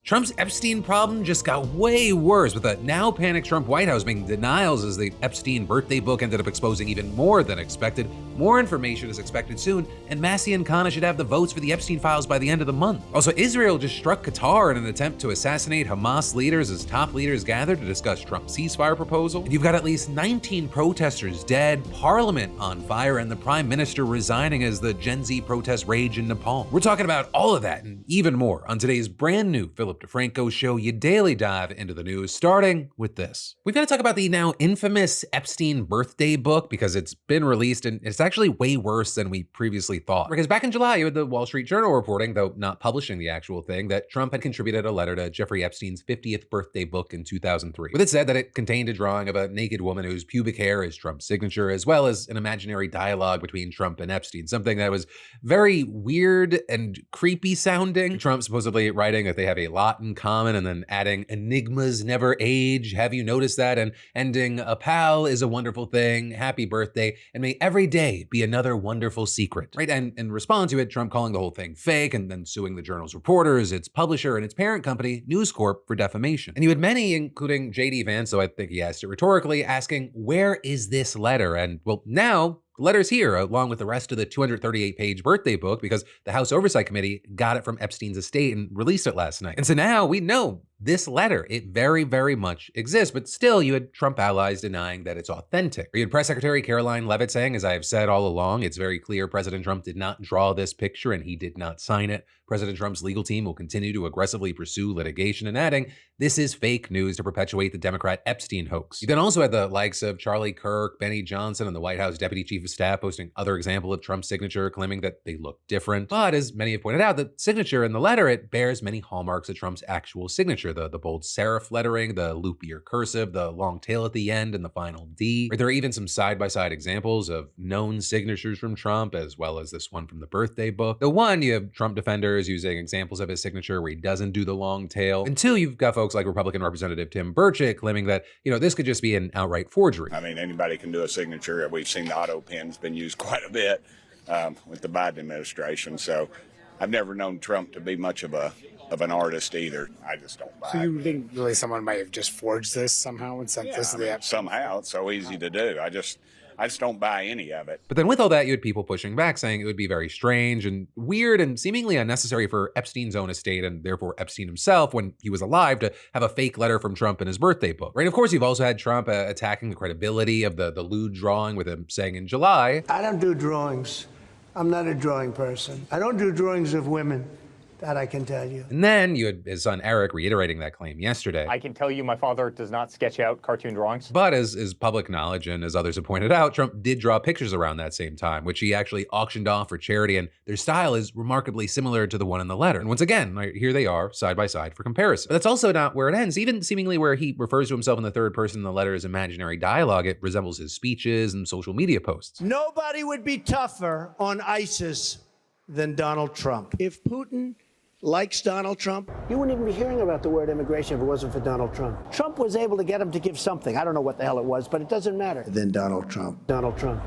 Trump's Epstein problem just got way worse, with the now panicked Trump White House making denials as the Epstein birthday book ended up exposing even more than expected. More information is expected soon, and Masih and Khanna should have the votes for the Epstein files by the end of the month. Also, Israel just struck Qatar in an attempt to assassinate Hamas leaders as top leaders gather to discuss Trump's ceasefire proposal. And you've got at least 19 protesters dead, Parliament on fire, and the Prime Minister resigning as the Gen Z protests rage in Nepal. We're talking about all of that and even more on today's brand new Philip DeFranco show. You daily dive into the news, starting with this. We've got to talk about the now infamous Epstein birthday book because it's been released and it's actually way worse than we previously thought. Because back in July, you had the Wall Street Journal reporting, though not publishing the actual thing, that Trump had contributed a letter to Jeffrey Epstein's 50th birthday book in 2003. With it said that it contained a drawing of a naked woman whose pubic hair is Trump's signature, as well as an imaginary dialogue between Trump and Epstein, something that was very weird and creepy sounding. Trump supposedly writing that they have a lot in common and then adding enigmas never age. Have you noticed that? And ending a pal is a wonderful thing. Happy birthday. And may every day be another wonderful secret. Right? And in response to it, Trump calling the whole thing fake and then suing the journal's reporters, its publisher, and its parent company, News Corp, for defamation. And you had many, including J.D. Vance, so I think he asked it rhetorically, asking, where is this letter? And well, now the letter's here, along with the rest of the 238-page birthday book, because the House Oversight Committee got it from Epstein's estate and released it last night. And so now we know this letter, it very, very much exists, but still you had Trump allies denying that it's authentic. You had Press Secretary Caroline Leavitt saying, as I have said all along, it's very clear President Trump did not draw this picture and he did not sign it. President Trump's legal team will continue to aggressively pursue litigation, and adding, this is fake news to perpetuate the Democrat Epstein hoax. You then also had the likes of Charlie Kirk, Benny Johnson, and the White House Deputy Chief of Staff posting other example of Trump's signature, claiming that they look different. But as many have pointed out, the signature in the letter, it bears many hallmarks of Trump's actual signature. The bold serif lettering, the loopier cursive, the long tail at the end, and the final D. There are even some side-by-side examples of known signatures from Trump, as well as this one from the birthday book. The one, you have Trump defenders using examples of his signature where he doesn't do the long tail. And two, you've got folks like Republican Representative Tim Burchett claiming that, this could just be an outright forgery. I mean, anybody can do a signature. We've seen the auto pen's been used quite a bit with the Biden administration. So I've never known Trump to be much of an artist either. I just don't buy it. So you think really someone might have just forged this somehow and sent this to the app? Somehow. It's so easy to do. I just don't buy any of it. But then with all that, you had people pushing back, saying it would be very strange and weird and seemingly unnecessary for Epstein's own estate, and therefore Epstein himself, when he was alive, to have a fake letter from Trump in his birthday book. Right? Of course, you've also had Trump attacking the credibility of the lewd drawing, with him saying in July, I don't do drawings. I'm not a drawing person. I don't do drawings of women. That I can tell you. And then you had his son Eric reiterating that claim yesterday. I can tell you my father does not sketch out cartoon drawings. But as is public knowledge, and as others have pointed out, Trump did draw pictures around that same time, which he actually auctioned off for charity, and their style is remarkably similar to the one in the letter. And once again, here they are, side by side for comparison. But that's also not where it ends. Even seemingly where he refers to himself in the third person in the letter as imaginary dialogue, it resembles his speeches and social media posts. Nobody would be tougher on ISIS than Donald Trump. If Putin likes Donald Trump, you wouldn't even be hearing about the word immigration if it wasn't for Donald Trump. Trump was able to get him to give something. I don't know what the hell it was, but it doesn't matter. Then Donald Trump. Donald Trump.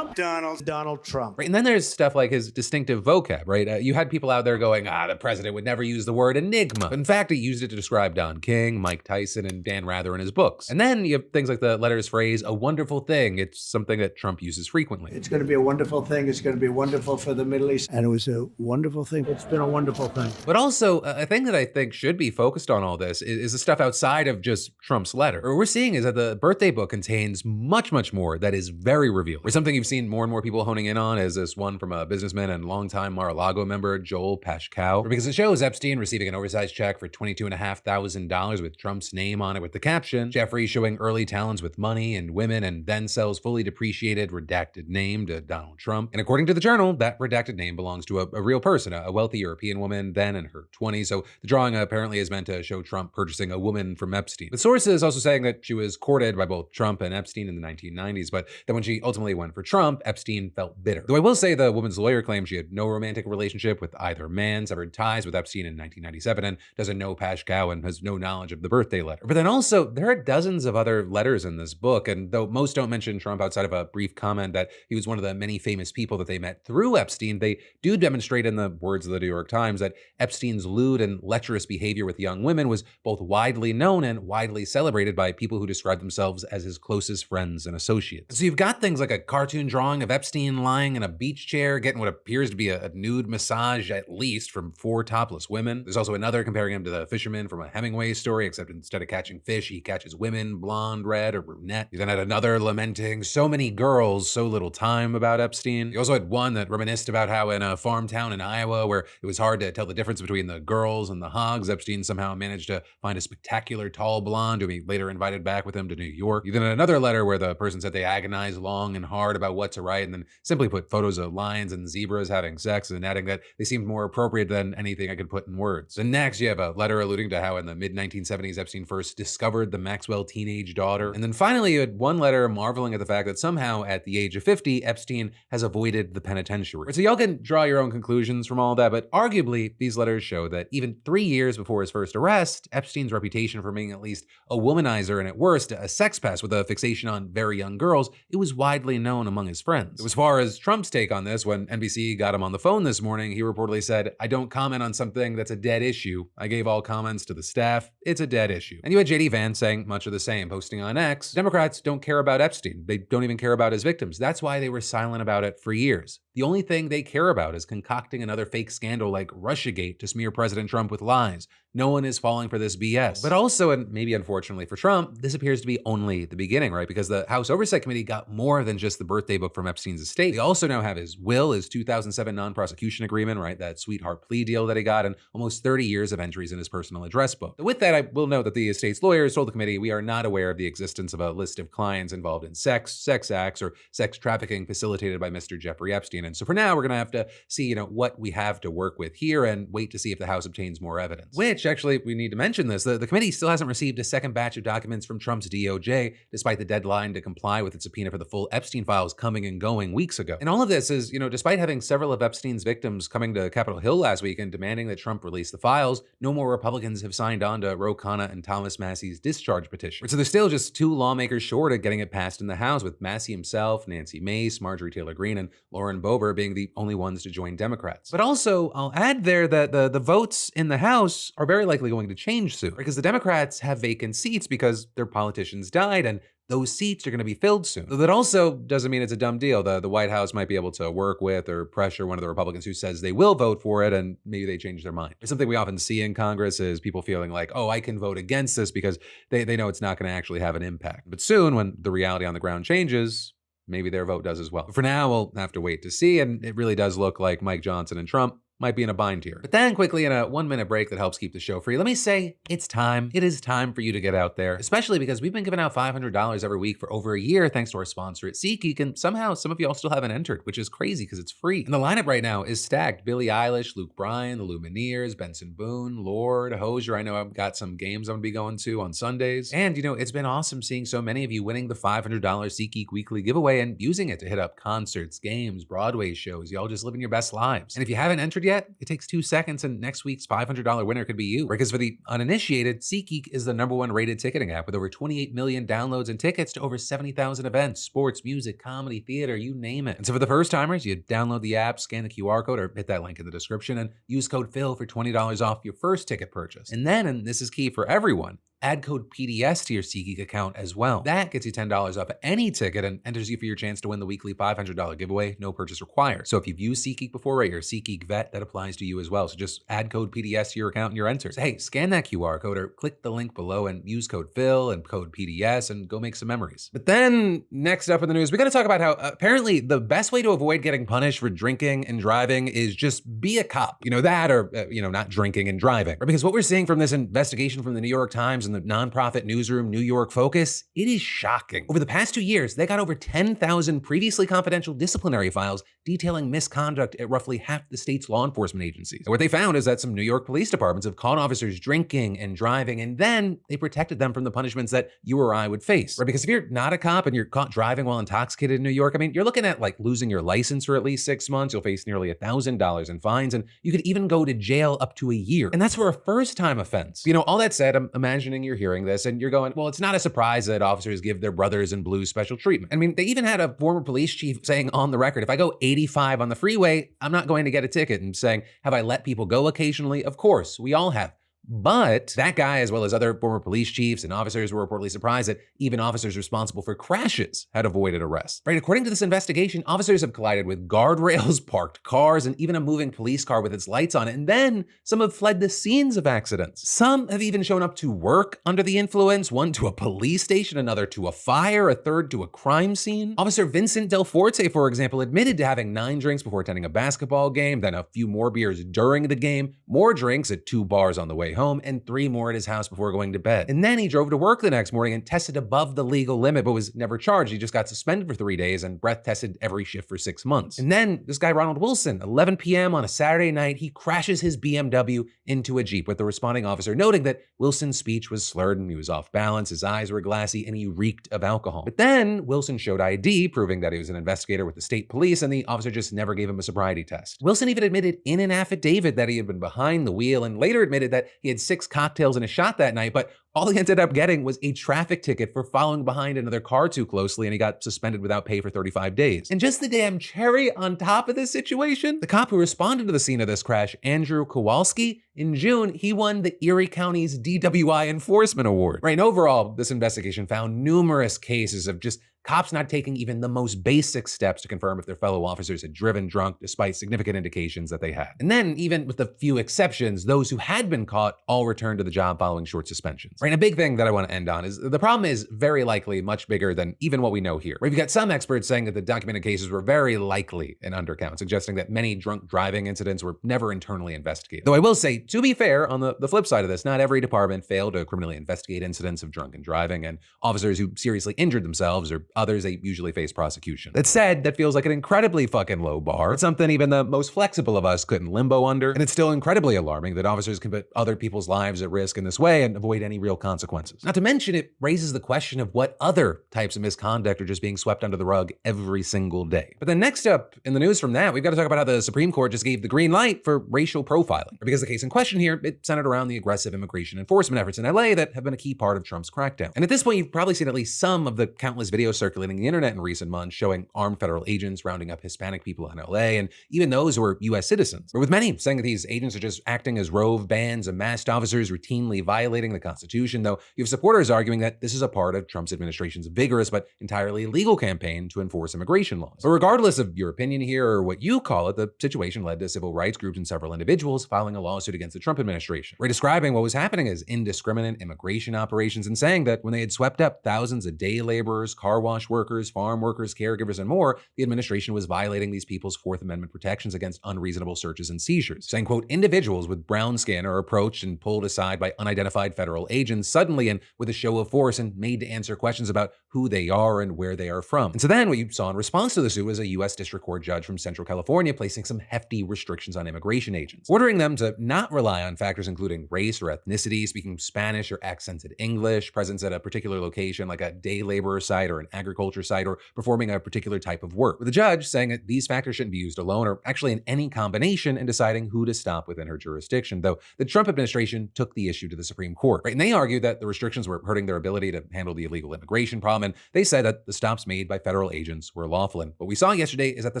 Donald Trump. Right, and then there's stuff like his distinctive vocab, right? You had people out there going, the president would never use the word enigma. But in fact, he used it to describe Don King, Mike Tyson, and Dan Rather in his books. And then you have things like the letter's phrase, a wonderful thing. It's something that Trump uses frequently. It's going to be a wonderful thing. It's going to be wonderful for the Middle East. And it was a wonderful thing. It's been a wonderful thing. But also, a thing that I think should be focused on all this is the stuff outside of just Trump's letter. What we're seeing is that the birthday book contains much, much more that is very revealing. Or something you've seen more and more people honing in on is this one from a businessman and longtime Mar-a-Lago member, Joel Pashkow, because it shows Epstein receiving an oversized check for $22,500 with Trump's name on it with the caption, Jeffrey showing early talents with money and women and then sells fully depreciated redacted name to Donald Trump. And according to the Journal, that redacted name belongs to a real person, a wealthy European woman then in her 20s. So the drawing apparently is meant to show Trump purchasing a woman from Epstein. The sources also saying that she was courted by both Trump and Epstein in the 1990s, but then when she ultimately went for Trump, Epstein felt bitter. Though I will say the woman's lawyer claims she had no romantic relationship with either man, severed ties with Epstein in 1997, and doesn't know Pashkow and has no knowledge of the birthday letter. But then also, there are dozens of other letters in this book, and though most don't mention Trump outside of a brief comment that he was one of the many famous people that they met through Epstein, they do demonstrate in the words of the New York Times that Epstein's lewd and lecherous behavior with young women was both widely known and widely celebrated by people who describe themselves as his closest friends and associates. So you've got things like a cartoon drawing of Epstein lying in a beach chair, getting what appears to be a nude massage at least from 4 topless women. There's also another comparing him to the fisherman from a Hemingway story, except instead of catching fish, he catches women, blonde, red, or brunette. You then had another lamenting so many girls, so little time about Epstein. You also had one that reminisced about how in a farm town in Iowa where it was hard to tell the difference between the girls and the hogs, Epstein somehow managed to find a spectacular tall blonde who he later invited back with him to New York. You then had another letter where the person said they agonized long and hard about what to write and then simply put photos of lions and zebras having sex and adding that they seemed more appropriate than anything I could put in words. And next you have a letter alluding to how in the mid-1970s Epstein first discovered the Maxwell teenage daughter. And then finally you had one letter marveling at the fact that somehow at the age of 50, Epstein has avoided the penitentiary. So y'all can draw your own conclusions from all that, but arguably these letters show that even 3 years before his first arrest, Epstein's reputation for being at least a womanizer and at worst a sex pest with a fixation on very young girls, it was widely known among his friends. As far as Trump's take on this, when NBC got him on the phone this morning, he reportedly said, "I don't comment on something that's a dead issue. I gave all comments to the staff. It's a dead issue." And you had JD Vance saying much of the same, posting on X, "Democrats don't care about Epstein. They don't even care about his victims. That's why they were silent about it for years. The only thing they care about is concocting another fake scandal like Russiagate to smear President Trump with lies. No one is falling for this BS." But also, and maybe unfortunately for Trump, this appears to be only the beginning, right? Because the House Oversight Committee got more than just the birthday book from Epstein's estate. They also now have his will, his 2007 non-prosecution agreement, right? That sweetheart plea deal that he got, and almost 30 years of entries in his personal address book. With that, I will note that the estate's lawyers told the committee, "We are not aware of the existence of a list of clients involved in sex acts, or sex trafficking facilitated by Mr. Jeffrey Epstein. And so for now, we're going to have to see, what we have to work with here and wait to see if the House obtains more evidence." Which, actually, we need to mention this. The committee still hasn't received a second batch of documents from Trump's DOJ, despite the deadline to comply with its subpoena for the full Epstein files coming and going weeks ago. And all of this is, despite having several of Epstein's victims coming to Capitol Hill last week and demanding that Trump release the files, no more Republicans have signed on to Ro Khanna and Thomas Massie's discharge petition. So there's still just 2 lawmakers short of getting it passed in the House, with Massie himself, Nancy Mace, Marjorie Taylor Greene, and Lauren Boebert being the only ones to join Democrats. But also, I'll add there that the votes in the House are very likely going to change soon, because the Democrats have vacant seats because their politicians died, and those seats are going to be filled soon. So that also doesn't mean it's a dumb deal. The White House might be able to work with or pressure one of the Republicans who says they will vote for it, and maybe they change their mind. Something we often see in Congress is people feeling like, oh, I can vote against this because they know it's not going to actually have an impact. But soon, when the reality on the ground changes, maybe their vote does as well. But for now, we'll have to wait to see, and it really does look like Mike Johnson and Trump might be in a bind here. But then quickly, in a 1-minute break that helps keep the show free, let me say it's time. It is time for you to get out there, especially because we've been giving out $500 every week for over a year thanks to our sponsor at SeatGeek, and somehow some of y'all still haven't entered, which is crazy because it's free. And the lineup right now is stacked. Billie Eilish, Luke Bryan, The Lumineers, Benson Boone, Lorde, Hozier. I know I've got some games I'm gonna be going to on Sundays. And it's been awesome seeing so many of you winning the $500 SeatGeek weekly giveaway and using it to hit up concerts, games, Broadway shows. Y'all just living your best lives. And if you haven't entered yet, it takes 2 seconds and next week's $500 winner could be you. Because for the uninitiated, SeatGeek is the #1 rated ticketing app with over 28 million downloads and tickets to over 70,000 events, sports, music, comedy, theater, you name it. And so for the first timers, you download the app, scan the QR code or hit that link in the description and use code PHIL for $20 off your first ticket purchase. And then, and this is key for everyone, add code PDS to your SeatGeek account as well. That gets you $10 off any ticket and enters you for your chance to win the weekly $500 giveaway, no purchase required. So if you've used SeatGeek before, right, you're a SeatGeek vet, that applies to you as well. So just add code PDS to your account and you're entered. So hey, scan that QR code or click the link below and use code PHIL and code PDS and go make some memories. But then next up in the news, we gotta talk about how apparently the best way to avoid getting punished for drinking and driving is just be a cop. That or, not drinking and driving. Right? Because what we're seeing from this investigation from the New York Times and the nonprofit newsroom New York Focus, it is shocking. Over the past 2 years, they got over 10,000 previously confidential disciplinary files detailing misconduct at roughly half the state's law enforcement agencies. And what they found is that some New York police departments have caught officers drinking and driving, and then they protected them from the punishments that you or I would face. Right? Because if you're not a cop and you're caught driving while intoxicated in New York, you're looking at like losing your license for at least 6 months. You'll face nearly $1,000 in fines, and you could even go to jail up to a year. And that's for a first-time offense. All that said, I'm imagining and you're hearing this and you're going, well, it's not a surprise that officers give their brothers in blue special treatment. I mean, they even had a former police chief saying on the record, if I go 85 on the freeway, I'm not going to get a ticket, and saying, have I let people go occasionally? Of course, we all have. But that guy, as well as other former police chiefs and officers, were reportedly surprised that even officers responsible for crashes had avoided arrest. Right? According to this investigation, officers have collided with guardrails, parked cars, and even a moving police car with its lights on it. And then some have fled the scenes of accidents. Some have even shown up to work under the influence, one to a police station, another to a fire, a third to a crime scene. Officer Vincent Del Forte, for example, admitted to having 9 drinks before attending a basketball game, then a few more beers during the game, more drinks at 2 bars on the way home, and 3 more at his house before going to bed. And then he drove to work the next morning and tested above the legal limit, but was never charged. He just got suspended for 3 days and breath tested every shift for 6 months. And then this guy, Ronald Wilson, 11 p.m. on a Saturday night, he crashes his BMW into a Jeep, with the responding officer noting that Wilson's speech was slurred and he was off balance, his eyes were glassy, and he reeked of alcohol. But then Wilson showed ID, proving that he was an investigator with the state police, and the officer just never gave him a sobriety test. Wilson even admitted in an affidavit that he had been behind the wheel, and later admitted that he had 6 cocktails and a shot that night, but all he ended up getting was a traffic ticket for following behind another car too closely, and he got suspended without pay for 35 days. And just the damn cherry on top of this situation, the cop who responded to the scene of this crash, Andrew Kowalski, in June, he won the Erie County's DWI Enforcement Award. Right, and overall, this investigation found numerous cases of just cops not taking even the most basic steps to confirm if their fellow officers had driven drunk, despite significant indications that they had. And then, even with a few exceptions, those who had been caught all returned to the job following short suspensions. Right, and a big thing that I want to end on is the problem is very likely much bigger than even what we know here. Right, we've got some experts saying that the documented cases were very likely an undercount, suggesting that many drunk driving incidents were never internally investigated. Though I will say, to be fair, on the flip side of this, not every department failed to criminally investigate incidents of drunken driving, and officers who seriously injured themselves or others, they usually face prosecution. That said, that feels like an incredibly fucking low bar. It's something even the most flexible of us couldn't limbo under, and it's still incredibly alarming that officers can put other people's lives at risk in this way and avoid any real consequences. Not to mention, it raises the question of what other types of misconduct are just being swept under the rug every single day. But then next up in the news from that, we've got to talk about how the Supreme Court just gave the green light for racial profiling. Because the case in question here, it centered around the aggressive immigration enforcement efforts in LA that have been a key part of Trump's crackdown. And at this point, you've probably seen at least some of the countless videos circulating the internet in recent months showing armed federal agents rounding up Hispanic people in LA, and even those who are US citizens. But with many saying that these agents are just acting as rove bands of masked officers routinely violating the Constitution, though you have supporters arguing that this is a part of Trump's administration's vigorous but entirely legal campaign to enforce immigration laws. But regardless of your opinion here or what you call it, the situation led to civil rights groups and several individuals filing a lawsuit against the Trump administration, describing what was happening as indiscriminate immigration operations, and saying that when they had swept up thousands of day laborers, car wash workers, farm workers, caregivers, and more, the administration was violating these people's Fourth Amendment protections against unreasonable searches and seizures. Saying, quote, individuals with brown skin are approached and pulled aside by unidentified federal agents suddenly and with a show of force and made to answer questions about who they are and where they are from. And so then what you saw in response to the suit was a U.S. District Court judge from Central California placing some hefty restrictions on immigration agents, ordering them to not rely on factors including race or ethnicity, speaking Spanish or accented English, presence at a particular location like a day laborer site or an agriculture site, or performing a particular type of work. With the judge saying that these factors shouldn't be used alone or actually in any combination in deciding who to stop within her jurisdiction, though the Trump administration took the issue to the Supreme Court. Right? And they argued that the restrictions were hurting their ability to handle the illegal immigration problem, and they said that the stops made by federal agents were lawful. And what we saw yesterday is that the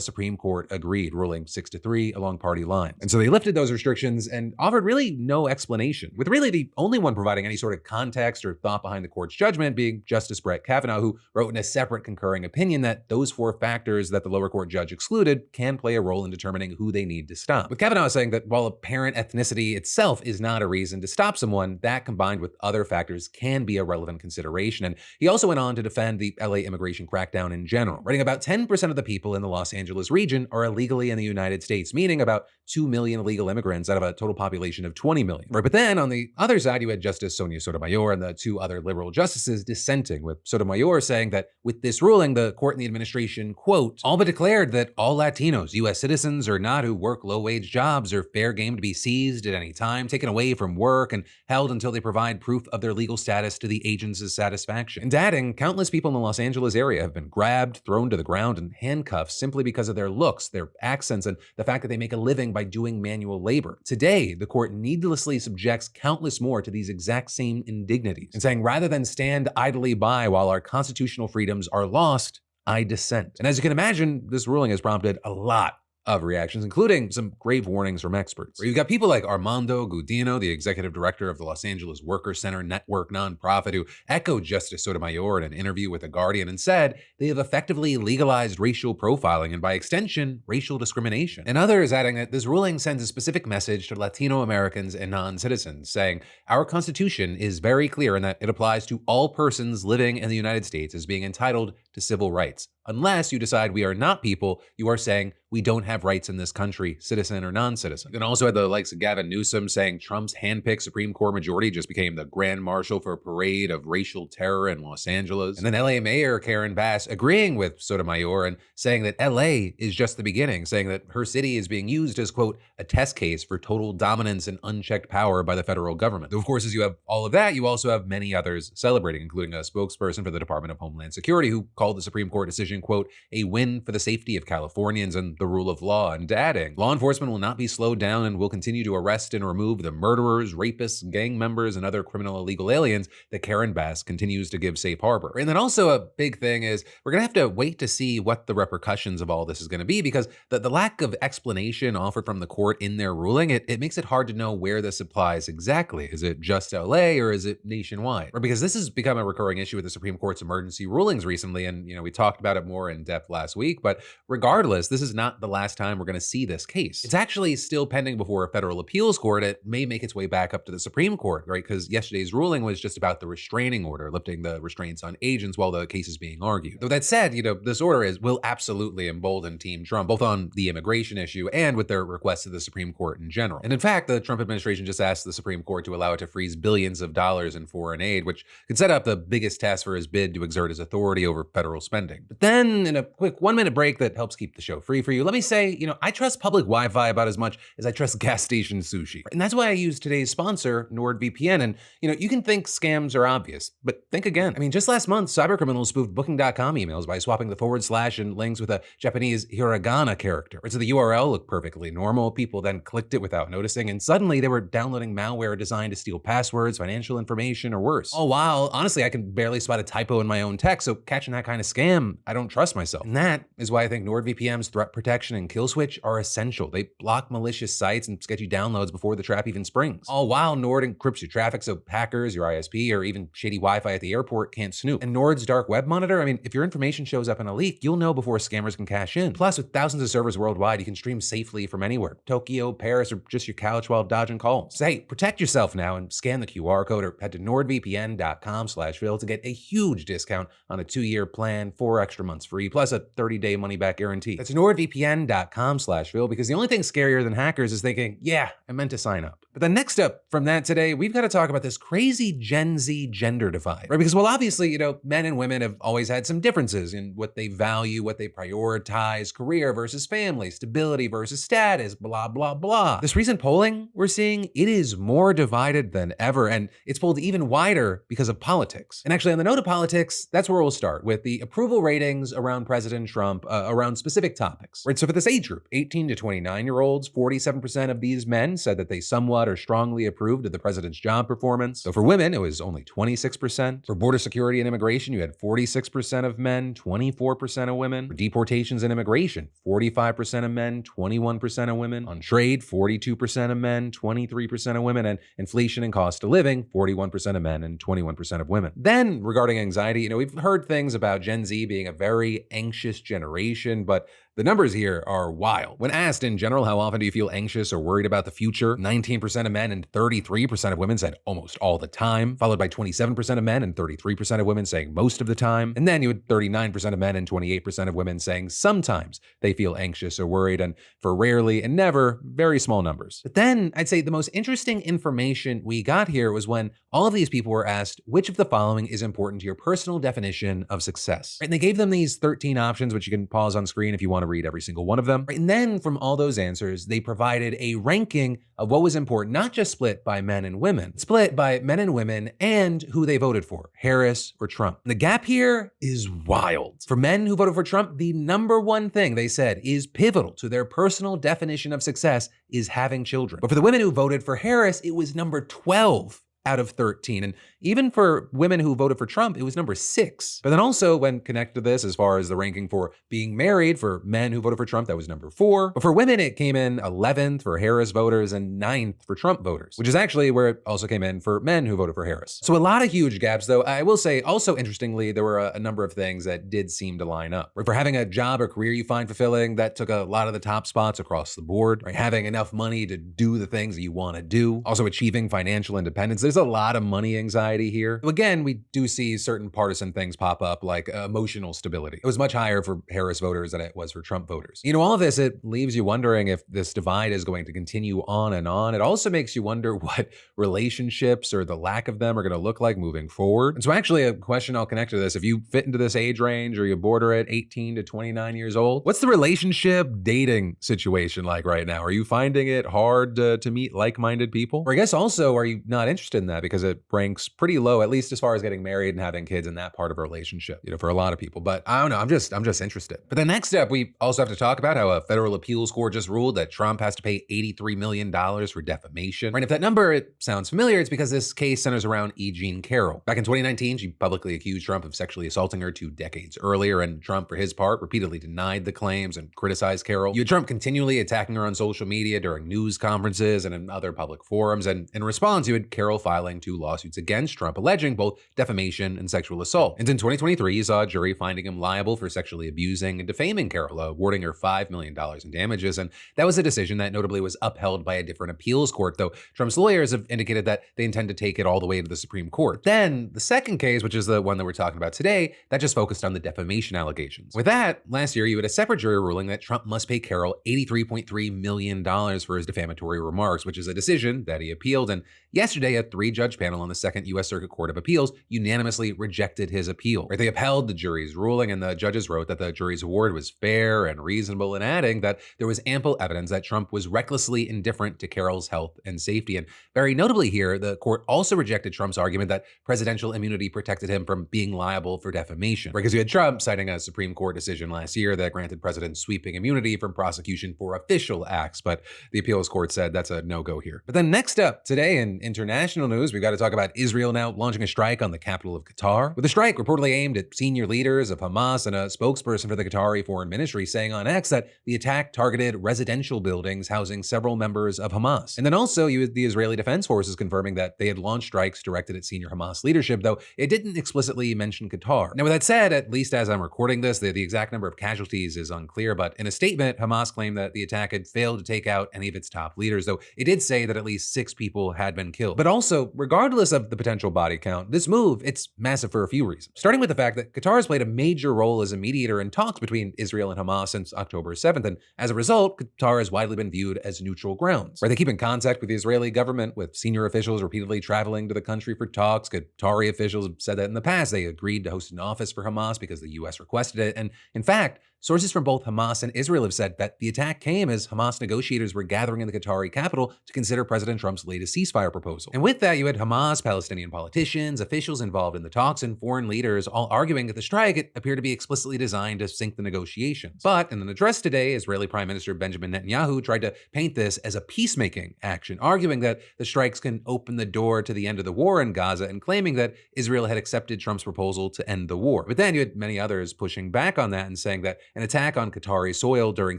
Supreme Court agreed, ruling 6-3 along party lines. And so they lifted those restrictions and offered really no explanation, with really the only one providing any sort of context or thought behind the court's judgment being Justice Brett Kavanaugh, who wrote in a separate concurring opinion that those 4 factors that the lower court judge excluded can play a role in determining who they need to stop. With Kavanaugh saying that while apparent ethnicity itself is not a reason to stop someone, that combined with other factors can be a relevant consideration. And he also went on to defend the LA immigration crackdown in general, writing about 10% of the people in the Los Angeles region are illegally in the United States, meaning about 2 million illegal immigrants out of a total population of 20 million. Right, but then on the other side, you had Justice Sonia Sotomayor and the 2 other liberal justices dissenting, with Sotomayor saying that with this ruling, the court and the administration, quote, all but declared that all Latinos, U.S. citizens or not, who work low-wage jobs are fair game to be seized at any time, taken away from work, and held until they provide proof of their legal status to the agents' satisfaction. And adding, countless people in the Los Angeles area have been grabbed, thrown to the ground, and handcuffed simply because of their looks, their accents, and the fact that they make a living by doing manual labor. Today, the court needlessly subjects countless more to these exact same indignities, and saying rather than stand idly by while our constitutional freedoms are lost, I dissent. And as you can imagine, this ruling has prompted a lot of reactions, including some grave warnings from experts. Where you've got people like Armando Gudino, the executive director of the Los Angeles Worker Center Network nonprofit, who echoed Justice Sotomayor in an interview with The Guardian and said they have effectively legalized racial profiling and by extension, racial discrimination. And others adding that this ruling sends a specific message to Latino Americans and non-citizens, saying our Constitution is very clear in that it applies to all persons living in the United States as being entitled to civil rights. Unless you decide we are not people, you are saying we don't have rights in this country, citizen or non-citizen. And also had the likes of Gavin Newsom saying Trump's handpicked Supreme Court majority just became the grand marshal for a parade of racial terror in Los Angeles. And then LA Mayor Karen Bass agreeing with Sotomayor and saying that LA is just the beginning, saying that her city is being used as, quote, a test case for total dominance and unchecked power by the federal government. Though, of course, as you have all of that, you also have many others celebrating, including a spokesperson for the Department of Homeland Security who called the Supreme Court decision, quote, a win for the safety of Californians and the rule of law, and adding, law enforcement will not be slowed down and will continue to arrest and remove the murderers, rapists, gang members, and other criminal illegal aliens that Karen Bass continues to give safe harbor. And then also a big thing is we're gonna have to wait to see what the repercussions of all this is gonna be, because the lack of explanation offered from the court in their ruling, it makes it hard to know where this applies exactly. Is it just LA or is it nationwide? Or because this has become a recurring issue with the Supreme Court's emergency rulings recently, and we talked about it more in depth last week, but regardless, this is not the last time we're going to see this case. It's actually still pending before a federal appeals court. It may make its way back up to the Supreme Court, right? Because yesterday's ruling was just about the restraining order, lifting the restraints on agents while the case is being argued. Though that said, this order will absolutely embolden Team Trump, both on the immigration issue and with their requests to the Supreme Court in general. And in fact, the Trump administration just asked the Supreme Court to allow it to freeze billions of dollars in foreign aid, which could set up the biggest test for his bid to exert his authority over federal spending. But then, in a quick 1-minute break that helps keep the show free for you, let me say, I trust public Wi-Fi about as much as I trust gas station sushi. And that's why I use today's sponsor, NordVPN. And, you can think scams are obvious, but think again. Just last month, cybercriminals spoofed Booking.com emails by swapping the / and links with a Japanese hiragana character. So the URL looked perfectly normal. People then clicked it without noticing, and suddenly they were downloading malware designed to steal passwords, financial information, or worse. All while, honestly, I can barely spot a typo in my own text, so catching that kind of scam, I don't trust myself. And that is why I think NordVPN's threat protection and kill switch are essential. They block malicious sites and sketchy downloads before the trap even springs. All while Nord encrypts your traffic so hackers, your ISP, or even shady Wi-Fi at the airport can't snoop. And Nord's dark web monitor, if your information shows up in a leak, you'll know before scammers can cash in. Plus, with thousands of servers worldwide, you can stream safely from anywhere. Tokyo, Paris, or just your couch while dodging calls. So hey, protect yourself now and scan the QR code or head to nordvpn.com/Phil to get a huge discount on a 2-year plan, 4 extra months free, plus a 30-day money-back guarantee. That's nordvpn.com/Phil, because the only thing scarier than hackers is thinking, yeah, I meant to sign up. But then next up from that today, we've got to talk about this crazy Gen Z gender divide, right? Because, well, obviously, men and women have always had some differences in what they value, what they prioritize, career versus family, stability versus status, blah, blah, blah. This recent polling we're seeing, it is more divided than ever, and it's pulled even wider because of politics. And actually, on the note of politics, that's where we'll start, with the approval ratings around President Trump around specific topics. Right, so for this age group, 18 to 29-year-olds, 47% of these men said that they somewhat or strongly approved of the president's job performance. So for women, it was only 26%. For border security and immigration, you had 46% of men, 24% of women. For deportations and immigration, 45% of men, 21% of women. On trade, 42% of men, 23% of women. And inflation and cost of living, 41% of men and 21% of women. Then, regarding anxiety, we've heard things about Gen Z being a very anxious generation, but The numbers here are wild. When asked in general, how often do you feel anxious or worried about the future? 19% of men and 33% of women said almost all the time, followed by 27% of men and 33% of women saying most of the time. And then you had 39% of men and 28% of women saying sometimes they feel anxious or worried, and for rarely and never, very small numbers. But then I'd say the most interesting information we got here was when all of these people were asked which of the following is important to your personal definition of success. Right? And they gave them these 13 options, which you can pause on screen if you want to read every single one of them. Right? And then from all those answers, they provided a ranking of what was important, not just split by men and women, split by men and women and who they voted for, Harris or Trump. And the gap here is wild. For men who voted for Trump, the number one thing they said is pivotal to their personal definition of success is having children. But for the women who voted for Harris, it was number 12 out of 13. And even for women who voted for Trump, it was number 6. But then also when connected to this, as far as the ranking for being married, for men who voted for Trump, that was number 4. But for women, it came in 11th for Harris voters and 9th for Trump voters, which is actually where it also came in for men who voted for Harris. So a lot of huge gaps, though. I will say also interestingly, there were a number of things that did seem to line up. Right? For having a job or career you find fulfilling, that took a lot of the top spots across the board. Right? Having enough money to do the things that you want to do. Also achieving financial independence. There's a lot of money anxiety here. Again, we do see certain partisan things pop up, like emotional stability. It was much higher for Harris voters than it was for Trump voters. You know, all of this, it leaves you wondering if this divide is going to continue on and on. It also makes you wonder what relationships or the lack of them are going to look like moving forward. And so actually a question I'll connect to this, if you fit into this age range or you border at 18 to 29 years old, what's the relationship dating situation like right now? Are you finding it hard to meet like-minded people? Or I guess also, are you not interested in that because it ranks pretty low, at least as far as getting married and having kids in that part of a relationship, you know, for a lot of people. But I don't know, I'm just interested. But the next step, we also have to talk about how a federal appeals court just ruled that Trump has to pay $83 million for defamation. Right? If that number, it sounds familiar, it's because this case centers around E. Jean Carroll. Back in 2019, she publicly accused Trump of sexually assaulting her 2 decades earlier, and Trump, for his part, repeatedly denied the claims and criticized Carroll. You had Trump continually attacking her on social media during news conferences and in other public forums, and in response, you had Carroll filing 2 lawsuits against Trump, alleging both defamation and sexual assault. And in 2023, you saw a jury finding him liable for sexually abusing and defaming Carroll, awarding her $5 million in damages. And that was a decision that notably was upheld by a different appeals court, though Trump's lawyers have indicated that they intend to take it all the way to the Supreme Court. Then the second case, which is the one that we're talking about today, that just focused on the defamation allegations. With that, last year, you had a separate jury ruling that Trump must pay Carroll $83.3 million for his defamatory remarks, which is a decision that he appealed. And yesterday, a 3-judge panel on the Second U.S. Circuit Court of Appeals unanimously rejected his appeal. Right? They upheld the jury's ruling, and the judges wrote that the jury's award was fair and reasonable, and adding that there was ample evidence that Trump was recklessly indifferent to Carroll's health and safety. And very notably here, the court also rejected Trump's argument that presidential immunity protected him from being liable for defamation. Because you had Trump citing a Supreme Court decision last year that granted presidents sweeping immunity from prosecution for official acts, but the appeals court said that's a no-go here. But then next up today in international news, we've got to talk about Israel now launching a strike on the capital of Qatar, with the strike reportedly aimed at senior leaders of Hamas, and a spokesperson for the Qatari Foreign Ministry saying on X that the attack targeted residential buildings housing several members of Hamas. And then also you had the Israeli Defense Forces confirming that they had launched strikes directed at senior Hamas leadership, though it didn't explicitly mention Qatar. Now with that said, at least as I'm recording this, the exact number of casualties is unclear, but in a statement, Hamas claimed that the attack had failed to take out any of its top leaders, though it did say that at least 6 people had been killed. But also, regardless of the potential body count, this move, it's massive for a few reasons. Starting with the fact that Qatar has played a major role as a mediator in talks between Israel and Hamas since October 7th, and as a result, Qatar has widely been viewed as neutral grounds. Where they keep in contact with the Israeli government, with senior officials repeatedly traveling to the country for talks. Qatari officials have said that in the past they agreed to host an office for Hamas because the U.S. requested it, and in fact, sources from both Hamas and Israel have said that the attack came as Hamas negotiators were gathering in the Qatari capital to consider President Trump's latest ceasefire proposal. And with that, you had Hamas, Palestinian politicians, officials involved in the talks, and foreign leaders all arguing that the strike it appeared to be explicitly designed to sink the negotiations. But in an address today, Israeli Prime Minister Benjamin Netanyahu tried to paint this as a peacemaking action, arguing that the strikes can open the door to the end of the war in Gaza and claiming that Israel had accepted Trump's proposal to end the war. But then you had many others pushing back on that and saying that an attack on Qatari soil during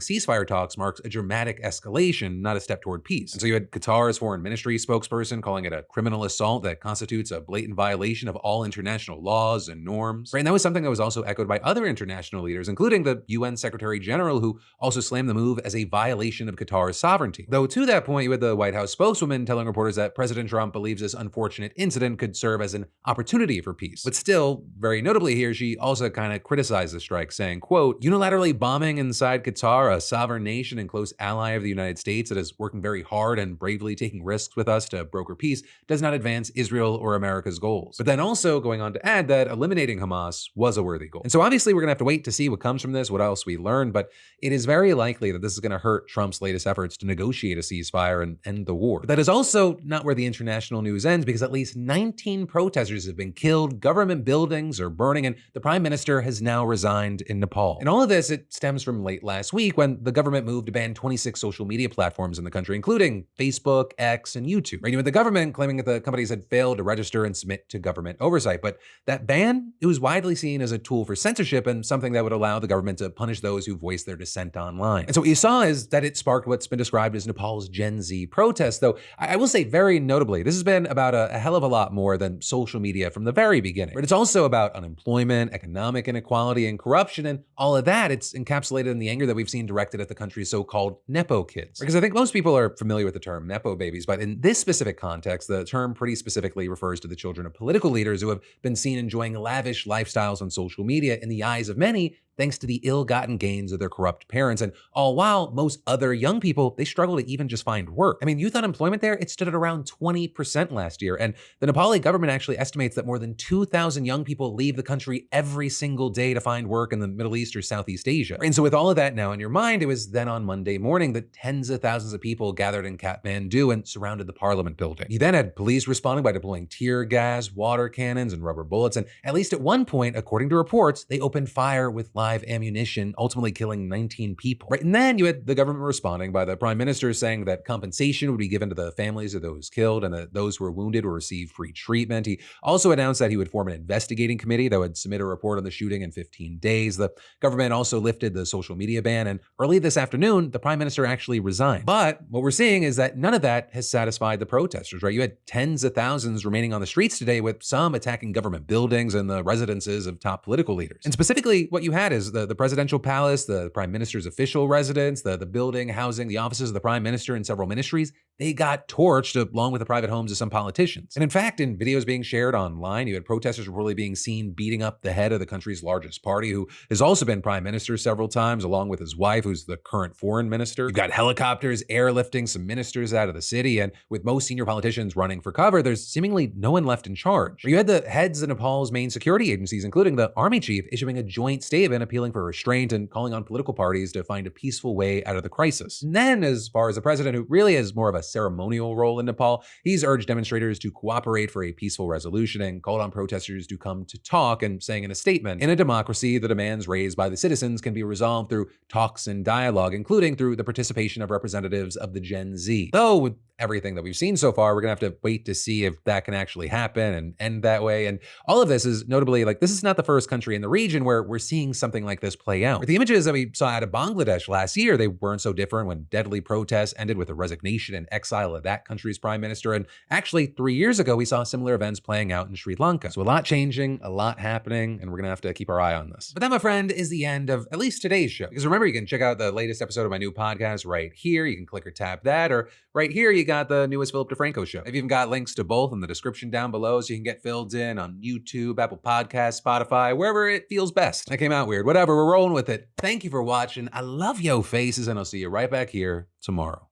ceasefire talks marks a dramatic escalation, not a step toward peace. And so you had Qatar's foreign ministry spokesperson calling it a criminal assault that constitutes a blatant violation of all international laws and norms. Right? And that was something that was also echoed by other international leaders, including the UN Secretary General, who also slammed the move as a violation of Qatar's sovereignty. Though to that point, you had the White House spokeswoman telling reporters that President Trump believes this unfortunate incident could serve as an opportunity for peace. But still, very notably here, she also kind of criticized the strike, saying, quote, unilaterally bombing inside Qatar, a sovereign nation and close ally of the United States that is working very hard and bravely taking risks with us to broker peace, does not advance Israel or America's goals. But then also going on to add that eliminating Hamas was a worthy goal. And so obviously we're gonna have to wait to see what comes from this, what else we learn, but it is very likely that this is gonna hurt Trump's latest efforts to negotiate a ceasefire and end the war. But that is also not where the international news ends, because at least 19 protesters have been killed, government buildings are burning, and the prime minister has now resigned in Nepal. And all of this, it stems from late last week when the government moved to ban 26 social media platforms in the country, including Facebook, X, and YouTube. Right? With the government claiming that the companies had failed to register and submit to government oversight. But that ban, it was widely seen as a tool for censorship and something that would allow the government to punish those who voiced their dissent online. And so what you saw is that it sparked what's been described as Nepal's Gen Z protests, though I will say very notably, this has been about a hell of a lot more than social media from the very beginning. But it's also about unemployment, economic inequality, and corruption, and all of that, it's encapsulated in the anger that we've seen directed at the country's so-called Nepo kids. Because I think most people are familiar with the term Nepo babies, but in this specific context, the term pretty specifically refers to the children of political leaders who have been seen enjoying lavish lifestyles on social media in the eyes of many, thanks to the ill-gotten gains of their corrupt parents. And all while most other young people, they struggle to even just find work. I mean, youth unemployment there, it stood at around 20% last year. And the Nepali government actually estimates that more than 2,000 young people leave the country every single day to find work in the Middle East or Southeast Asia. And so with all of that now in your mind, it was then on Monday morning that tens of thousands of people gathered in Kathmandu and surrounded the parliament building. You then had police responding by deploying tear gas, water cannons, and rubber bullets. And at least at one point, according to reports, they opened fire with live ammunition, ultimately killing 19 people. Right, and then you had the government responding by the prime minister saying that compensation would be given to the families of those killed and that those who were wounded would receive free treatment. He also announced that he would form an investigating committee that would submit a report on the shooting in 15 days. The government also lifted the social media ban, and early this afternoon, the prime minister actually resigned. But what we're seeing is that none of that has satisfied the protesters, right? You had tens of thousands remaining on the streets today, with some attacking government buildings and the residences of top political leaders. And specifically, what you had is the presidential palace, the prime minister's official residence, the building housing the offices of the prime minister and several ministries, they got torched along with the private homes of some politicians. And in fact, in videos being shared online, you had protesters reportedly being seen beating up the head of the country's largest party, who has also been prime minister several times, along with his wife, who's the current foreign minister. You've got helicopters airlifting some ministers out of the city, and with most senior politicians running for cover, there's seemingly no one left in charge. You had the heads of Nepal's main security agencies, including the army chief, issuing a joint statement appealing for restraint and calling on political parties to find a peaceful way out of the crisis. And then, as far as the president, who really has more of a ceremonial role in Nepal, he's urged demonstrators to cooperate for a peaceful resolution and called on protesters to come to talk, and saying in a statement, in a democracy, the demands raised by the citizens can be resolved through talks and dialogue, including through the participation of representatives of the Gen Z. Though, with everything that we've seen so far, we're gonna have to wait to see if that can actually happen and end that way. And all of this is notably, like, this is not the first country in the region where we're seeing something like this play out. With the images that we saw out of Bangladesh last year, they weren't so different when deadly protests ended with the resignation and exile of that country's prime minister. And actually 3 years ago, we saw similar events playing out in Sri Lanka. So a lot changing, a lot happening, and we're gonna have to keep our eye on this. But that, my friend, is the end of at least today's show. Because remember, you can check out the latest episode of my new podcast right here. You can click or tap that, or right here, you got the newest Philip DeFranco show. I've even got links to both in the description down below, so you can get filled in on YouTube, Apple Podcasts, Spotify, wherever it feels best. That came out weird. Whatever, we're rolling with it. Thank you for watching. I love yo faces, and I'll see you right back here tomorrow.